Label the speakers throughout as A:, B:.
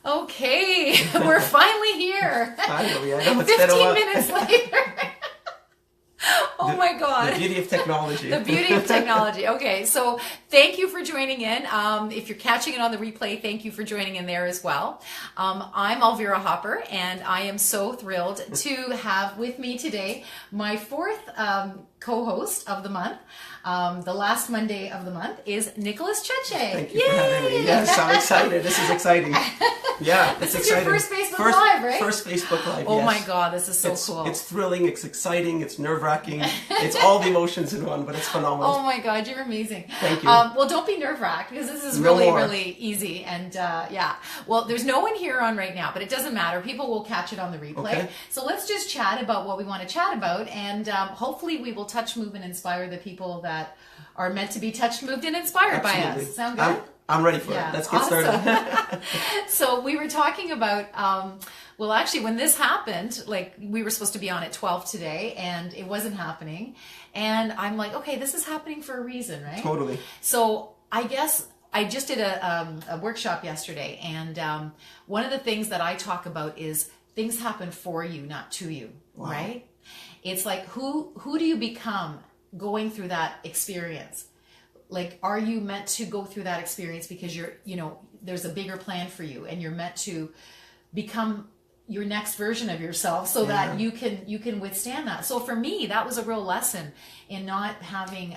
A: Okay, we're finally here.
B: Finally, I know it's been a
A: 15
B: while.
A: minutes later. Oh my God.
B: The beauty of technology.
A: The beauty of technology. Okay, so thank you for joining in. If you're catching it on the replay, thank you for joining in there as well. I'm Elvira Hopper, and I am so thrilled to have with me today my fourth co-host of the month. The last Monday of the month is Nicholas Cheche.
B: Thank you for having me. Yes, I'm excited. This is exciting. Yeah,
A: This
B: it's
A: is your
B: exciting.
A: first Facebook Live, right?
B: First Facebook Live,
A: Oh
B: yes.
A: my God, this is so cool.
B: It's thrilling, it's exciting, it's nerve-wracking. It's all the emotions in one, but it's phenomenal.
A: Oh my God, you're amazing.
B: Thank you.
A: Well, don't be nerve-wracked because this is
B: No
A: really,
B: more.
A: really easy. And yeah, well, there's no one here on right now, but it doesn't matter. People will catch it on the replay.
B: Okay.
A: So let's just chat about what we want to chat about. And hopefully we will touch, move, and inspire the people that are meant to be touched, moved, and inspired by
B: Absolutely.
A: us. Sound good?
B: I'm ready for
A: Yeah,
B: it. Let's get
A: awesome.
B: started.
A: So we were talking about, well, actually, when this happened, like we were supposed to be on at 12 today, and it wasn't happening. And I'm like, okay, this is happening for a reason, right?
B: Totally.
A: So I guess I just did a workshop yesterday, and one of the things that I talk about is things happen for you, not to you,
B: Wow.
A: right? It's like who do you become going through that experience? Like, are you meant to go through that experience because there's a bigger plan for you, and you're meant to become your next version of yourself so that you can withstand that. So for me, that was a real lesson in not having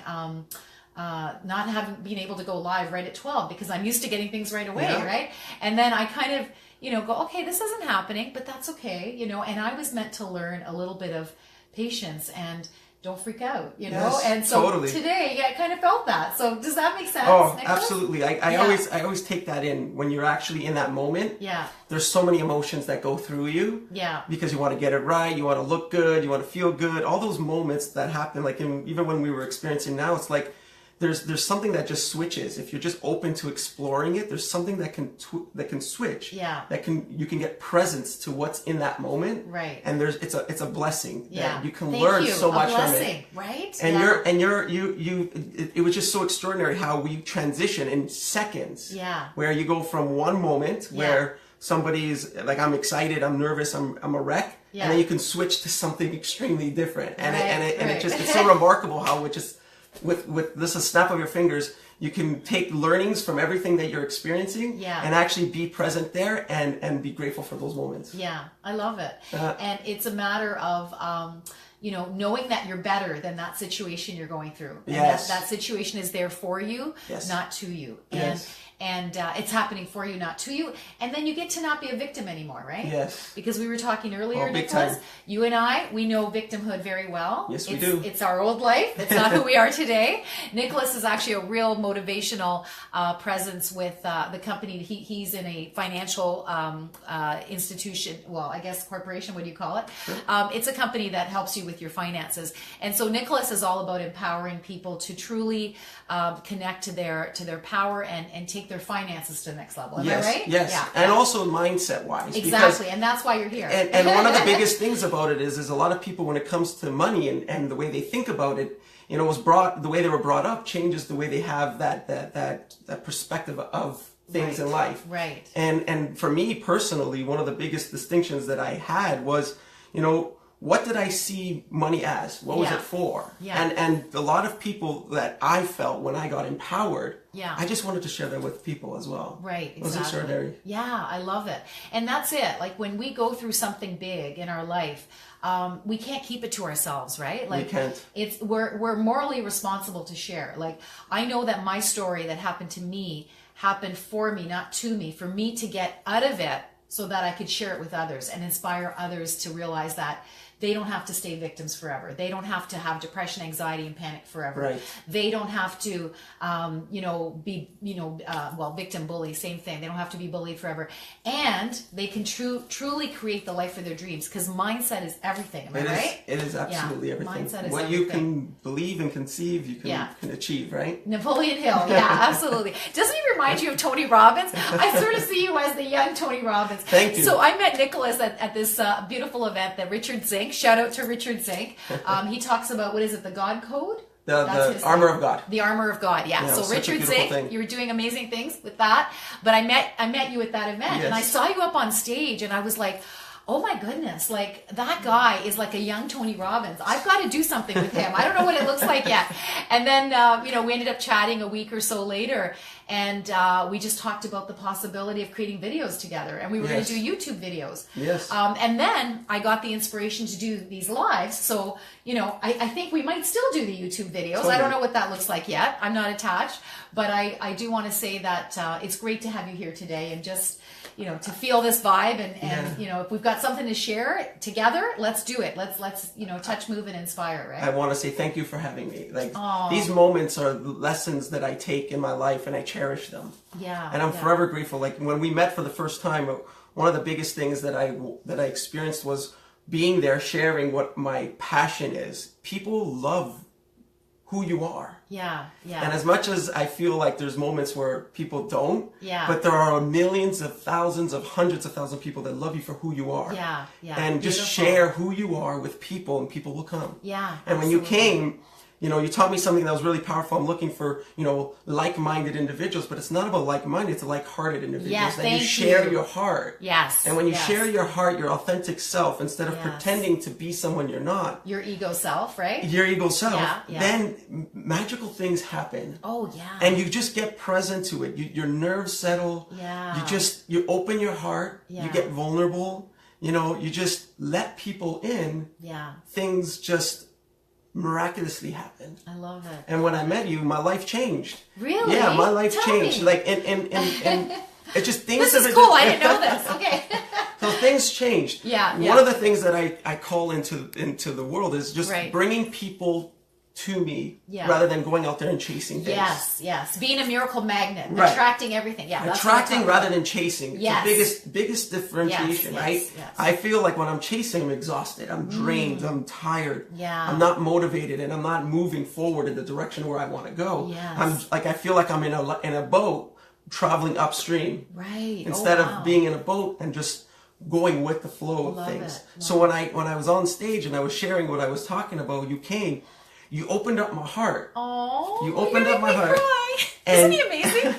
A: being able to go live right at 12 because I'm used to getting things right away, right? And then I kind of, go, okay, this isn't happening, but that's okay, and I was meant to learn a little bit of patience and don't freak out,
B: Yes,
A: and so
B: totally.
A: today I kind of felt that. So does that make sense?
B: Oh,
A: Nicholas?
B: absolutely. I always take that in when you're actually in that moment.
A: Yeah.
B: There's so many emotions that go through you.
A: Yeah.
B: Because you want to get it right, you want to look good, you want to feel good. All those moments that happen, like even when we were experiencing now, it's like there's something that just switches. If you're just open to exploring it, there's something that can switch.
A: Yeah.
B: You can get presence to what's in that moment.
A: Right.
B: And it's a blessing.
A: Yeah.
B: That you can
A: Thank
B: learn
A: you.
B: so much
A: a
B: from
A: blessing,
B: it.
A: right?
B: And it was just so extraordinary how we transition in seconds.
A: Yeah.
B: Where you go from one moment where somebody's like, I'm excited, I'm nervous, I'm a wreck.
A: Yeah.
B: And then you can switch to something extremely different. And
A: Right.
B: it's so remarkable how it just with this a snap of your fingers, you can take learnings from everything that you're experiencing and actually be present there and be grateful for those moments.
A: Yeah, I love it. And it's a matter of, knowing that you're better than that situation you're going through. And that situation is there for you, not to you. And it's happening for you, not to you. And then you get to not be a victim anymore, right?
B: Yes.
A: Because we were talking earlier,
B: big
A: Nicholas,
B: time.
A: you and I, we know victimhood very well.
B: Yes, we do.
A: It's our old life. It's not who we are today. Nicholas is actually a real motivational presence with the company. He's in a financial institution, well, I guess corporation, what do you call it?
B: Sure.
A: It's a company that helps you with your finances. And so Nicholas is all about empowering people to truly connect to their power and take their finances to the next level. Am I right?
B: Yes.
A: Yeah.
B: And also mindset wise.
A: Exactly. And that's why you're here.
B: And one of the biggest things about it is a lot of people, when it comes to money and the way they think about it, the way they were brought up changes the way they have that perspective of things in life.
A: Right.
B: And for me personally, one of the biggest distinctions that I had was, what did I see money as? What was it for?
A: Yeah.
B: And a lot of people that I felt when I got empowered,
A: Yeah.
B: I just wanted to share that with people as well.
A: Right,
B: It was
A: exactly.
B: extraordinary.
A: Yeah, I love it. And that's it. Like when we go through something big in our life, we can't keep it to ourselves, right? Like
B: We can't.
A: We're morally responsible to share. Like I know that my story that happened to me happened for me, not to me, for me to get out of it so that I could share it with others and inspire others to realize that they don't have to stay victims forever. They don't have to have depression, anxiety, and panic forever.
B: Right.
A: They don't have to, be, victim, bully, same thing. They don't have to be bullied forever. And they can truly create the life of their dreams because mindset is everything. Am I right?
B: It is absolutely everything.
A: Mindset is
B: what
A: everything.
B: you can believe and conceive, you can achieve, right?
A: Napoleon Hill, yeah, absolutely. Doesn't he remind you of Tony Robbins? I sort of see you as the young Tony Robbins.
B: Thank you.
A: So I met Nicholas at this beautiful event that Richard Zink, shout out to Richard Zink. He talks about, what is it, the God Code?
B: the
A: his
B: armor
A: name.
B: of God.
A: The armor of God, yeah.
B: Yeah, it
A: So
B: was such a
A: Richard
B: beautiful
A: Zink,
B: thing.
A: you were doing amazing things with that. But I met you at that event, and I
B: Yes.
A: saw you up on stage, and I was like, oh my goodness, like that guy is like a young Tony Robbins. I've got to do something with him. I don't know what it looks like yet. And then, we ended up chatting a week or so later, and we just talked about the possibility of creating videos together, and we were going
B: Yes.
A: to do YouTube videos.
B: Yes.
A: And then I got the inspiration to do these lives. So, I think we might still do the YouTube videos. I don't know what that looks like yet. I'm not attached, but I do want to say that it's great to have you here today, and just, to feel this vibe, and if we've got something to share together, let's do it. Let's touch, move, and inspire, right?
B: I want to say thank you for having me. Like,
A: Aw.
B: these moments are lessons that I take in my life, and I cherish them.
A: Yeah.
B: And I'm
A: yeah.
B: forever grateful. Like, when we met for the first time, one of the biggest things that I experienced was being there, sharing what my passion is. People love who you are.
A: Yeah, yeah.
B: And as much as I feel like there's moments where people don't,
A: Yeah.
B: but there are millions of thousands of hundreds of thousands of people that love you for who you are.
A: Yeah, yeah.
B: And just
A: Beautiful.
B: share who you are with people, and people will come.
A: Yeah,
B: And when you
A: absolutely.
B: came, you taught me something that was really powerful. I'm looking for, like-minded individuals, but it's not about like-minded, it's like-hearted individuals.
A: Yeah,
B: that you
A: thank
B: share
A: you.
B: your heart.
A: Yes.
B: And when you
A: yes.
B: share your heart, your authentic self, instead of
A: Yes.
B: pretending to be someone you're not,
A: Your ego self, right?
B: your ego self,
A: Yeah, yeah.
B: then magical things happen.
A: Oh, yeah.
B: And you just get present to it. Your nerves settle.
A: Yeah.
B: You open your heart.
A: Yeah.
B: You get vulnerable. You just let people in.
A: Yeah,
B: Things just miraculously happen.
A: I love it.
B: And when I met you, my life changed.
A: Really?
B: Yeah, my life
A: Tell
B: changed.
A: me.
B: Like, and it's just things.
A: This is cool. I didn't know this. Okay.
B: So things changed.
A: Yeah,
B: One
A: yeah.
B: of the things that I call into the world is just
A: Right.
B: bringing people to me,
A: Yeah.
B: rather than going out there and chasing things.
A: Yes. Being a miracle magnet,
B: Right.
A: attracting everything. Yeah, that's what I'm
B: Attracting
A: talking
B: rather
A: about.
B: than chasing. It's
A: Yes.
B: the biggest differentiation,
A: Yes,
B: right?
A: yes.
B: I feel like when I'm chasing, I'm exhausted, I'm drained, I'm tired.
A: Yeah.
B: I'm not motivated, and I'm not moving forward in the direction where I want to go.
A: Yes.
B: I feel like I'm in a boat traveling upstream,
A: Right.
B: instead
A: Oh, wow.
B: of being in a boat and just going with the flow of
A: Love
B: things.
A: it.
B: So when I was on stage and I was sharing what I was talking about, you came, you opened up my heart.
A: Oh,
B: You opened
A: you're
B: up my
A: making me
B: heart.
A: cry.
B: And-
A: Isn't he amazing?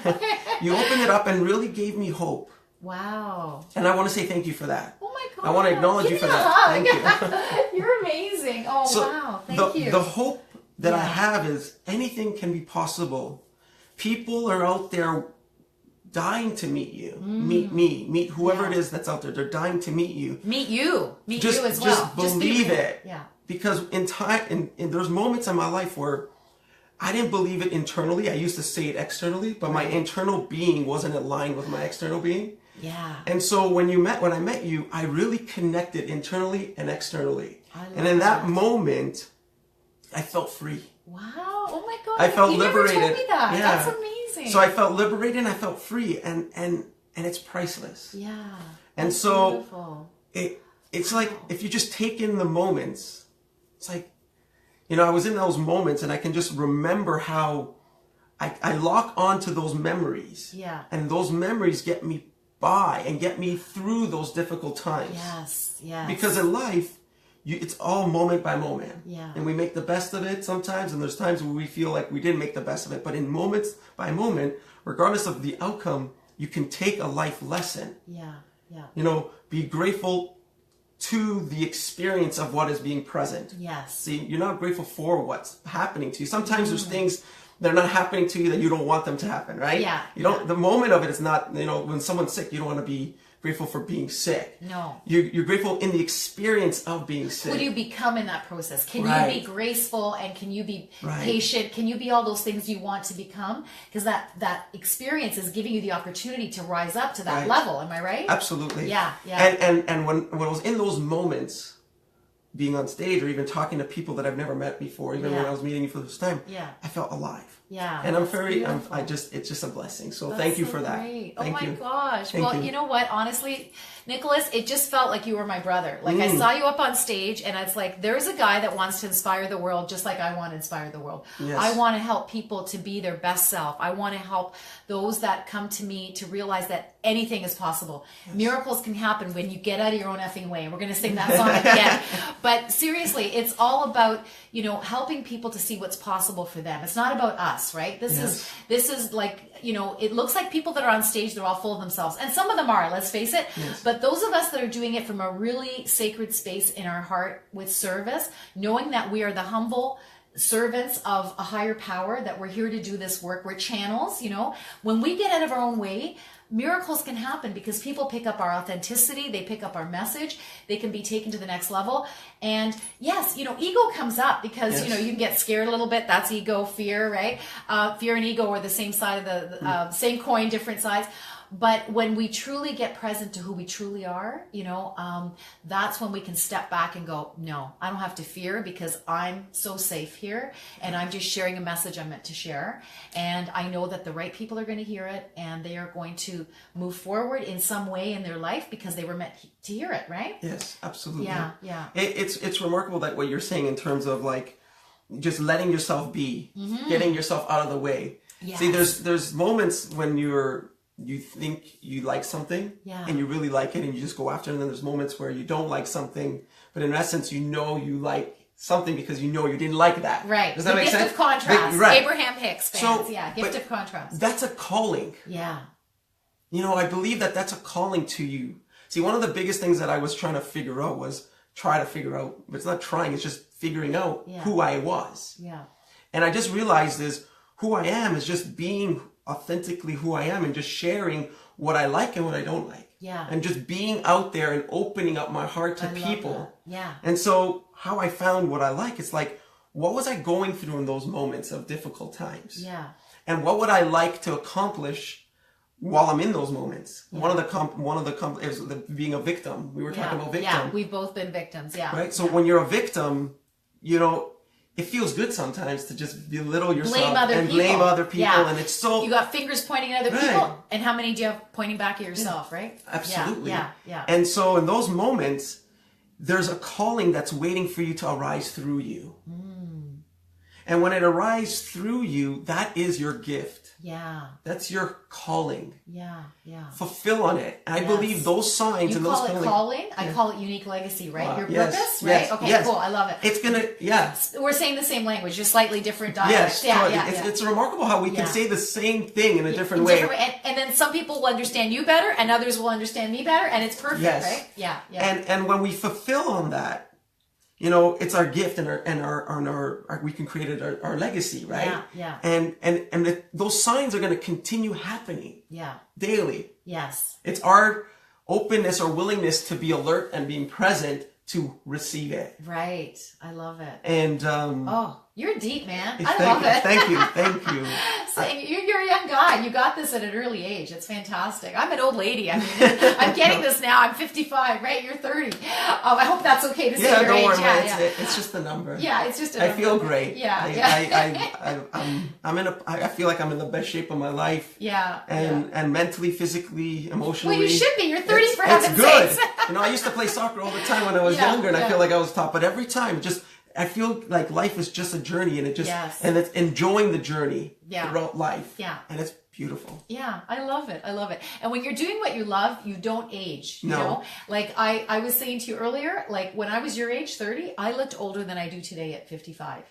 B: You opened it up and really gave me hope.
A: Wow.
B: And I want to say thank you for that.
A: Oh my God.
B: I want to acknowledge
A: Give
B: you for
A: me a
B: that.
A: hug.
B: Thank you.
A: You're amazing. Oh,
B: So
A: wow. Thank you.
B: the hope that I
A: Yeah.
B: have is anything can be possible. People are out there dying to meet you. Meet me. Meet whoever
A: Yeah.
B: it is that's out there. They're dying to meet you.
A: Meet you
B: Just
A: as well.
B: just
A: be
B: believe
A: real.
B: it.
A: Yeah.
B: Because in time, in there's moments in my life where I didn't believe it internally. I used to say it externally, but my internal being wasn't aligned with my external being.
A: Yeah.
B: And so when I met you, I really connected internally and externally.
A: I love
B: And in that
A: that.
B: moment, I felt free.
A: Wow. Oh my God.
B: I felt
A: you
B: liberated.
A: Never told me that.
B: Yeah.
A: That's amazing.
B: So I felt liberated and I felt free, and it's priceless.
A: Yeah.
B: And
A: That's
B: so
A: beautiful.
B: it's like if you just take in the moments, it's like, I was in those moments and I can just remember how I lock onto those memories.
A: Yeah.
B: And those memories get me by and get me through those difficult times.
A: Yes. Yes.
B: Because in life, it's all moment by moment.
A: Yeah.
B: And we make the best of it sometimes, and there's times where we feel like we didn't make the best of it. But in moments by moment, regardless of the outcome, you can take a life lesson.
A: Yeah. Yeah.
B: Be grateful to the experience of what is being present.
A: Yes.
B: See, you're not grateful for what's happening to you. Sometimes there's things that are not happening to you that you don't want them to happen, right?
A: Yeah,
B: You don't. The moment of it is not. When someone's sick, you don't want to be grateful for being sick.
A: No.
B: You're grateful in the experience of being sick.
A: Who do you become in that process? Can
B: Right.
A: you be graceful, and can you be
B: Right.
A: patient? Can you be all those things you want to become? Because that experience is giving you the opportunity to rise up to that
B: Right.
A: level. Am I right?
B: Absolutely.
A: Yeah, yeah.
B: And when I was in those moments, being on stage or even talking to people that I've never met before, even when
A: Yeah.
B: I was meeting you for the first time,
A: Yeah.
B: I felt alive.
A: Yeah.
B: And I'm
A: that's
B: very,
A: beautiful.
B: it's just a blessing. So
A: That's
B: thank you
A: so
B: for that.
A: great.
B: Thank
A: oh my
B: you.
A: gosh.
B: Thank
A: Well,
B: you.
A: you know what? Honestly, Nicholas, it just felt like you were my brother. Like I saw you up on stage and it's like, there's a guy that wants to inspire the world just like I want to inspire the world.
B: Yes.
A: I want to help people to be their best self. I want to help those that come to me to realize that anything is possible. Yes. Miracles can happen when you get out of your own effing way. We're going to sing that song at the end. But seriously, it's all about, you know, helping people to see what's possible for them. It's not about us, right? This is like, you know, it looks like people that are on stage, they're all full of themselves. And some of them are, let's face it.
B: Yes.
A: But those of us that are doing it from a really sacred space in our heart with service, knowing that we are the humble servants of a higher power, that we're here to do this work. We're channels, you know. When we get out of our own way, miracles can happen because people pick up our authenticity, they pick up our message, they can be taken to the next level. And yes, you know, ego comes up because, you know, you can get scared a little bit. That's ego, fear, right? Fear and ego are the same side of the same coin, different sides. But when we truly get present to who we truly are, you know, that's when we can step back and go, no, I don't have to fear because I'm so safe here and I'm just sharing a message I'm meant to share. And I know that the right people are going to hear it and they are going to move forward in some way in their life because they were meant to hear it, right?
B: Yes, absolutely.
A: Yeah, yeah.
B: It's remarkable that what you're saying in terms of like just letting yourself be, getting yourself out of the way.
A: Yes.
B: See, there's moments when you think you like something and you really like it and you just go after it, and then there's moments where you don't like something, but in essence you know you like something because you know you didn't like that.
A: Right.
B: Does that make sense?
A: Gift of contrast.
B: Right.
A: Abraham Hicks fans.
B: So,
A: yeah, gift of contrast.
B: That's a calling.
A: Yeah.
B: You know, I believe that that's a calling to you. See, one of the biggest things that I was trying to figure out but it's not trying, it's just figuring out who I was.
A: Yeah.
B: And I just realized is who I am is just being authentically who I am and just sharing what I like and what I don't like.
A: Yeah.
B: And just being out there and opening up my heart to people.
A: Yeah.
B: And so how I found what I like, it's like, what was I going through in those moments of difficult times?
A: Yeah.
B: And what would I like to accomplish while I'm in those moments?
A: Yeah.
B: One of the is being a victim. We were talking about victim.
A: Yeah, we've both been victims. Yeah.
B: Right? So when you're a victim, you know, it feels good sometimes to just belittle yourself blame other people.
A: Yeah.
B: And it's so...
A: You got fingers pointing at other people. And how many do you have pointing back at yourself, right?
B: Absolutely.
A: Yeah.
B: And so in those moments, there's a calling that's waiting for you to arise through you. And when it arises through you, that is your gift.
A: Yeah.
B: That's your calling.
A: Yeah.
B: Fulfill on it. And I believe those signs and those
A: call it calling. I call it unique legacy, right? Your purpose, right?
B: Yes,
A: okay, cool. I love it.
B: It's gonna,
A: We're saying the same language, just slightly different dialects.
B: Yes, it's remarkable how we can say the same thing in a different way.
A: And then some people will understand you better, and others will understand me better, and it's perfect, right? Yeah.
B: And when we fulfill on that, you know, it's our gift and our we can create our legacy, right?
A: Yeah.
B: And those signs are going to continue happening.
A: Yeah.
B: Daily.
A: Yes.
B: It's our openness or willingness to be alert and being present to receive it.
A: Right. I love it.
B: And
A: oh, you're deep, man. I love it.
B: Thank you.
A: So you're a young guy. You got this at an early age. It's fantastic. I'm an old lady. I mean, I'm getting this now. I'm 55, right? You're 30. I hope that's okay to say your
B: don't
A: age.
B: worry, it's just a number.
A: Yeah, it's just a number.
B: I feel great.
A: Yeah.
B: I feel like I'm in the best shape of my life.
A: Yeah.
B: And mentally, physically, emotionally.
A: Well, you should be. You're 30 for heaven's
B: sakes.
A: It's good.
B: You know, I used to play soccer all the time when I was younger, and I feel like I was top. But every time, I feel like life is just a journey, and and it's enjoying the journey throughout life.
A: Yeah.
B: And it's beautiful.
A: Yeah, I love it. And when you're doing what you love, you don't age. You know? Like I was saying to you earlier, like when I was your age, 30, I looked older than I do today at 55.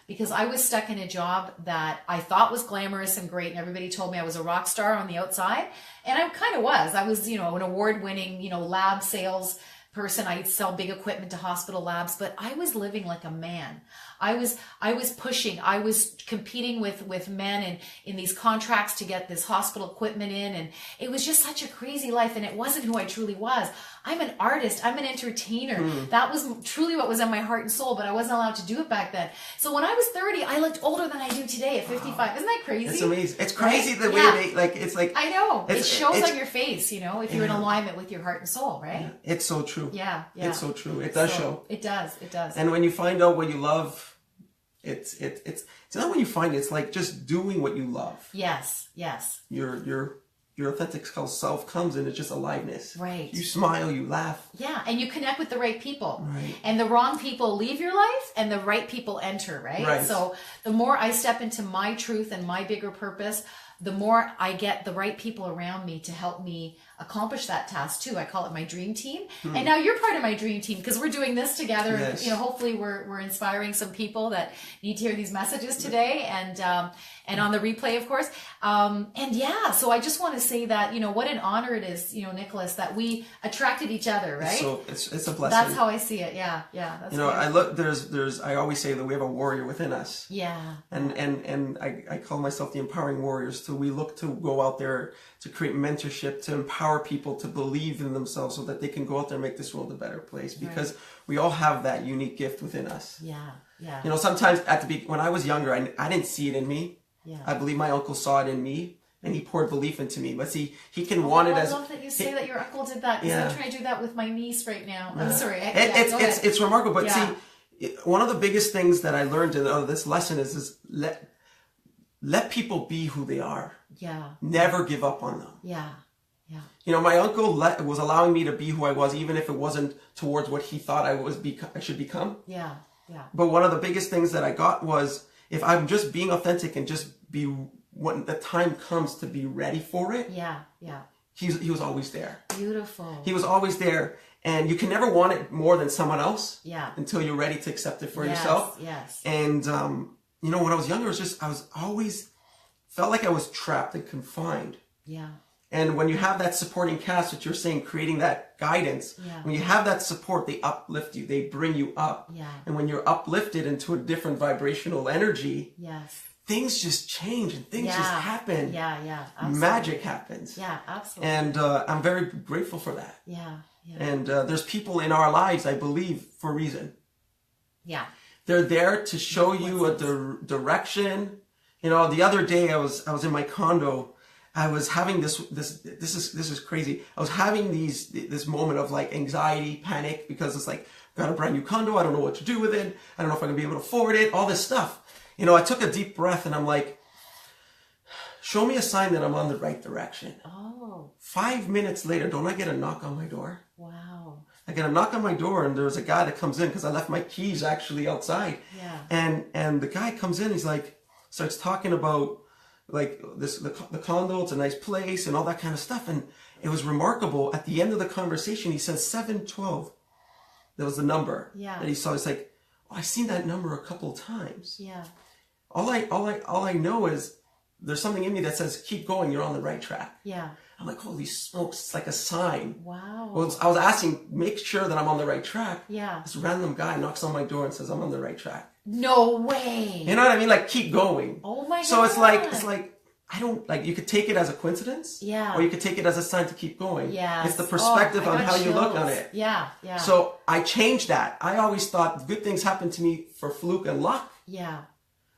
A: Because I was stuck in a job that I thought was glamorous and great, and everybody told me I was a rock star on the outside. And I kind of was. I was, you know, an award-winning, you know, lab sales person. I'd sell big equipment to hospital labs, but I was living like a man. I was pushing. I was competing with men in these contracts to get this hospital equipment in, and it was just such a crazy life, and it wasn't who I truly was. I'm an artist. I'm an entertainer. That was truly what was in my heart and soul, but I wasn't allowed to do it back then. So when I was 30, I looked older than I do today at 55. Wow. Isn't that crazy?
B: It's amazing. It's crazy the way it's like.
A: I know. It shows on your face, you know, if you're in alignment with your heart and soul, right?
B: Yeah. It's so true.
A: Yeah.
B: It's so true. It does show.
A: It does.
B: And when you find out what you love, it's not when you find it. It's like just doing what you love.
A: Yes, yes.
B: Your authentic self comes and it's just aliveness.
A: Right.
B: You smile, you laugh.
A: Yeah, and you connect with the right people.
B: Right.
A: And the wrong people leave your life and the right people enter, right?
B: Right.
A: So the more I step into my truth and my bigger purpose, the more I get the right people around me to help me accomplish that task too. I call it my dream team. And now you're part of my dream team because we're doing this together.
B: Yes.
A: And, hopefully we're inspiring some people that need to hear these messages today and on the replay, of course. And yeah, so I just want to say that, what an honor it is, Nicholas, that we attracted each other, right?
B: So it's a blessing.
A: That's how I see it. Yeah. Yeah. That's
B: I look, I always say that we have a warrior within us.
A: Yeah.
B: And I call myself the empowering warriors. So we look to go out there to create mentorship, to empower people to believe in themselves so that they can go out there and make this world a better place, because we all have that unique gift within us.
A: Yeah. Yeah.
B: Sometimes when I was younger, I didn't see it in me.
A: Yeah.
B: I believe my uncle saw it in me and he poured belief into me. But see, he can want it as...
A: I love that you say that your uncle did that, because I'm trying to do that with my niece right now. I'm sorry.
B: It's remarkable. But see, one of the biggest things that I learned in this lesson is let people be who they are.
A: Yeah.
B: Never give up on them.
A: Yeah. Yeah.
B: My uncle was allowing me to be who I was, even if it wasn't towards what he thought I should become.
A: Yeah. Yeah.
B: But one of the biggest things that I got was, if I'm just being authentic and just be, when the time comes to be ready for it.
A: Yeah. Yeah.
B: He was always there.
A: Beautiful.
B: He was always there. And you can never want it more than someone else.
A: Yeah.
B: Until you're ready to accept it for yourself.
A: Yes.
B: And, when I was younger, I was always felt like I was trapped and confined.
A: Yeah.
B: And when you have that supporting cast, what you're saying, creating that guidance, when you have that support, they uplift you, they bring you up.
A: Yeah.
B: And when you're uplifted into a different vibrational energy, things just change and things just happen.
A: Yeah. Absolutely.
B: Magic happens.
A: Yeah, absolutely.
B: And I'm very grateful for that.
A: Yeah.
B: And there's people in our lives, I believe, for a reason. Yeah. They're there to show you a direction. The other day I was in my condo. I was having this is crazy. I was having this moment of like anxiety, panic, because it's like, got a brand new condo. I don't know what to do with it. I don't know if I'm gonna be able to afford it. All this stuff. I took a deep breath and I'm like, show me a sign that I'm on the right direction. Oh. 5 minutes later, don't I get a knock on my door? Wow. I get a knock on my door and there's a guy that comes in because I left my keys actually outside. Yeah. And the guy comes in, he's like, starts talking about like the condo, it's a nice place and all that kind of stuff. And it was remarkable. At the end of the conversation, he says 712. That was the number that he saw. He's like, oh, I've seen that number a couple times. Yeah. All I know is there's something in me that says, keep going, you're on the right track. Yeah. I'm like, holy smokes, it's like a sign. Wow. Well, I was asking, make sure that I'm on the right track. Yeah. This random guy knocks on my door and says, I'm on the right track.
A: No way.
B: You know what I mean? Like, keep going.
A: Oh my God.
B: So it's like, I don't, like, you could take it as a coincidence. Yeah. Or you could take it as a sign to keep going. Yeah. It's the perspective on how you look on it. Yeah. Yeah. So I changed that. I always thought good things happen to me for fluke and luck. Yeah.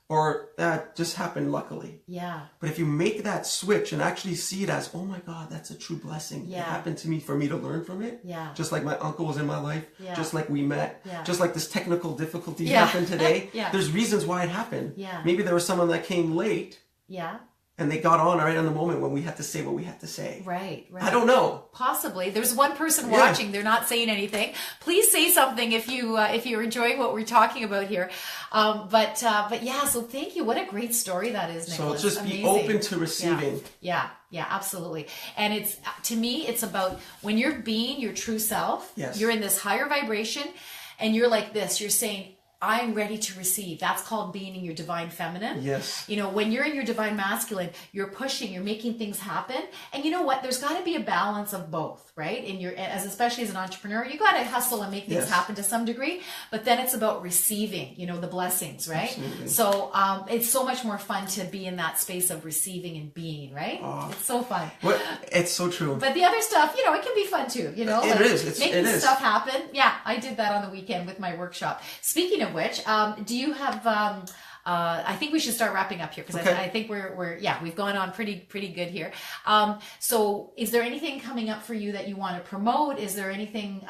B: Or that just happened luckily. Yeah. But if you make that switch and actually see it as, oh my God, that's a true blessing. Yeah. It happened to me for me to learn from it. Yeah. Just like my uncle was in my life. Yeah. Just like we met. Yeah. Just like this technical difficulty happened today. Yeah. There's reasons why it happened. Yeah. Maybe there was someone that came late. Yeah. And they got on right on the moment when we had to say what we had to say. Right, right. I don't know. Possibly. There's one person watching. They're not saying anything. Please say something if you're enjoying what we're talking about here. But yeah, so thank you. What a great story that is, Nicholas. So just be open to receiving. Yeah, absolutely. And it's, to me, it's about when you're being your true self, you're in this higher vibration and you're like this, you're saying, I'm ready to receive. That's called being in your divine feminine. Yes. When you're in your divine masculine, you're pushing, you're making things happen. And you know what? There's got to be a balance of both, right? Especially as an entrepreneur, you got to hustle and make things happen to some degree. But then it's about receiving, the blessings, right? Absolutely. So it's so much more fun to be in that space of receiving and being, right? Oh, it's so fun. It's so true. But the other stuff, it can be fun too, It is. Making stuff happen. Yeah, I did that on the weekend with my workshop. Speaking of which, do you have I think we should start wrapping up here because I think we've gone on pretty good here. So is there anything coming up for you that you want to promote? Is there anything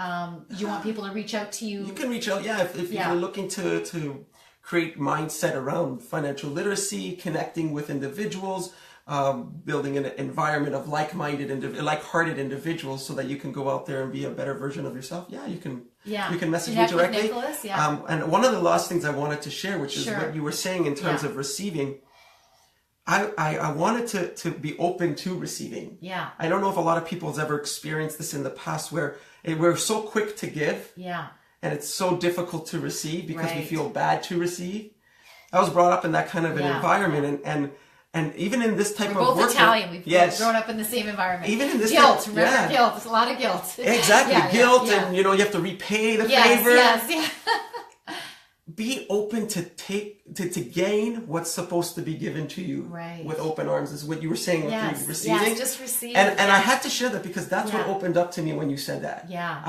B: you want people to reach out to you? You can reach out, if you're looking to create mindset around financial literacy, connecting with individuals, building an environment of like-hearted individuals, so that you can go out there and be a better version of yourself. Yeah, you can.
A: Yeah.
B: You can message
A: Connect
B: me directly.
A: with Nicholas, yeah.
B: And one of the last things I wanted to share, which is what you were saying in terms of receiving. I wanted to be open to receiving.
A: Yeah.
B: I don't know if a lot of people has ever experienced this in the past, where we're so quick to give.
A: Yeah.
B: And it's so difficult to receive because we feel bad to receive. I was brought up in that kind of an environment, and even in this type
A: We're
B: of work.
A: We're both Italian. We've grown up in the same environment.
B: Even in this
A: guilt, remember guilt. There's a lot of guilt.
B: Exactly, guilt, and you have to repay the favor.
A: Yes.
B: Be open to gain what's supposed to be given to you with open arms. Is what you were saying with receiving.
A: Yes, just receive.
B: And I had to share that because that's what opened up to me when you said that.
A: Yeah.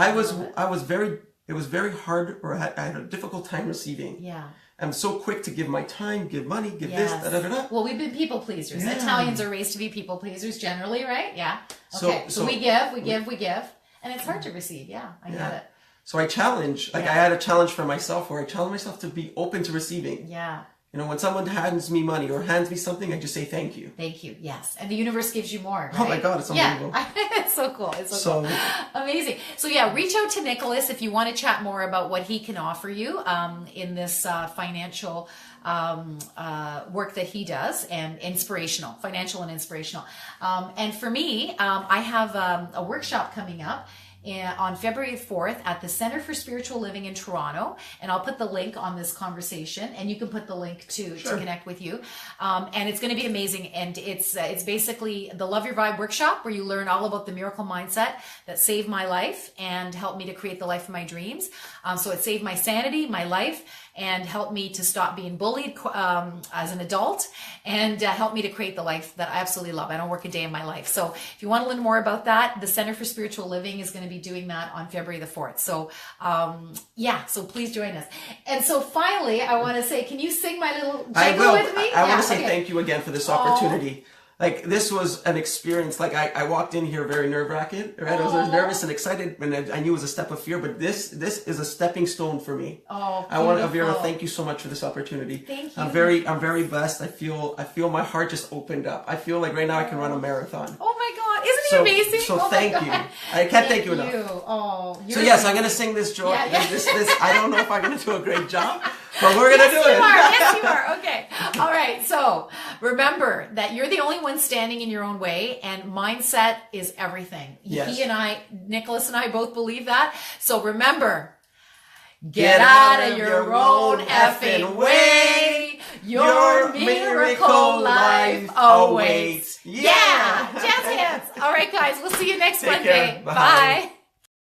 B: It was very hard, or I had a difficult time receiving.
A: Yeah.
B: I'm so quick to give my time, give money, give this, da.
A: Well, we've been people pleasers. Yeah. Italians are raised to be people pleasers generally, right? Yeah. Okay. So we give. And it's hard to receive. Yeah, I get it.
B: So I challenge, I had a challenge for myself where I challenge myself to be open to receiving.
A: Yeah.
B: When someone hands me money or hands me something, I just say thank you.
A: Thank you. Yes. And the universe gives you more. Right?
B: Oh my God, it's unbelievable.
A: Yeah. It's so cool. It's so cool. Amazing. So reach out to Nicholas if you want to chat more about what he can offer you in this financial work that he does, and financial and inspirational. And for me, I have a workshop coming up on February 4th at the Center for Spiritual Living in Toronto, and I'll put the link on this conversation, and you can put the link to connect with you. And it's going to be amazing, and it's basically the Love Your Vibe workshop, where you learn all about the miracle mindset that saved my life and helped me to create the life of my dreams. So it saved my sanity, my life, and helped me to stop being bullied as an adult, and helped me to create the life that I absolutely love. I don't work a day in my life. So if you want to learn more about that, the Center for Spiritual Living is going to be doing that on February the 4th. So so please join us. And so finally, I want to say, can you sing my little jingle with me?
B: I want to say thank you again for this opportunity. Like, this was an experience. Like, I walked in here very nerve-wracking, right? I was nervous and excited, and I knew it was a step of fear, but this is a stepping stone for me.
A: Oh,
B: I want, Elvira, thank you so much for this opportunity.
A: Thank you.
B: I'm very blessed. I feel my heart just opened up. I feel like right now I can run a marathon.
A: Oh my God, isn't he amazing?
B: So
A: thank
B: you. I can't thank you enough. So yes, I'm gonna sing this joy. This I don't know if I'm gonna do a great job, but we're gonna do it.
A: Yes, you are. Okay. All right. So remember that you're the only one standing in your own way, and mindset is everything.
B: Yes.
A: Nicholas and I both believe that. So remember, get out of your own effing way. Your miracle life awaits. Yeah. Jazz hands. All right, guys. We'll see you next Monday.
B: Care. Bye.
A: Bye.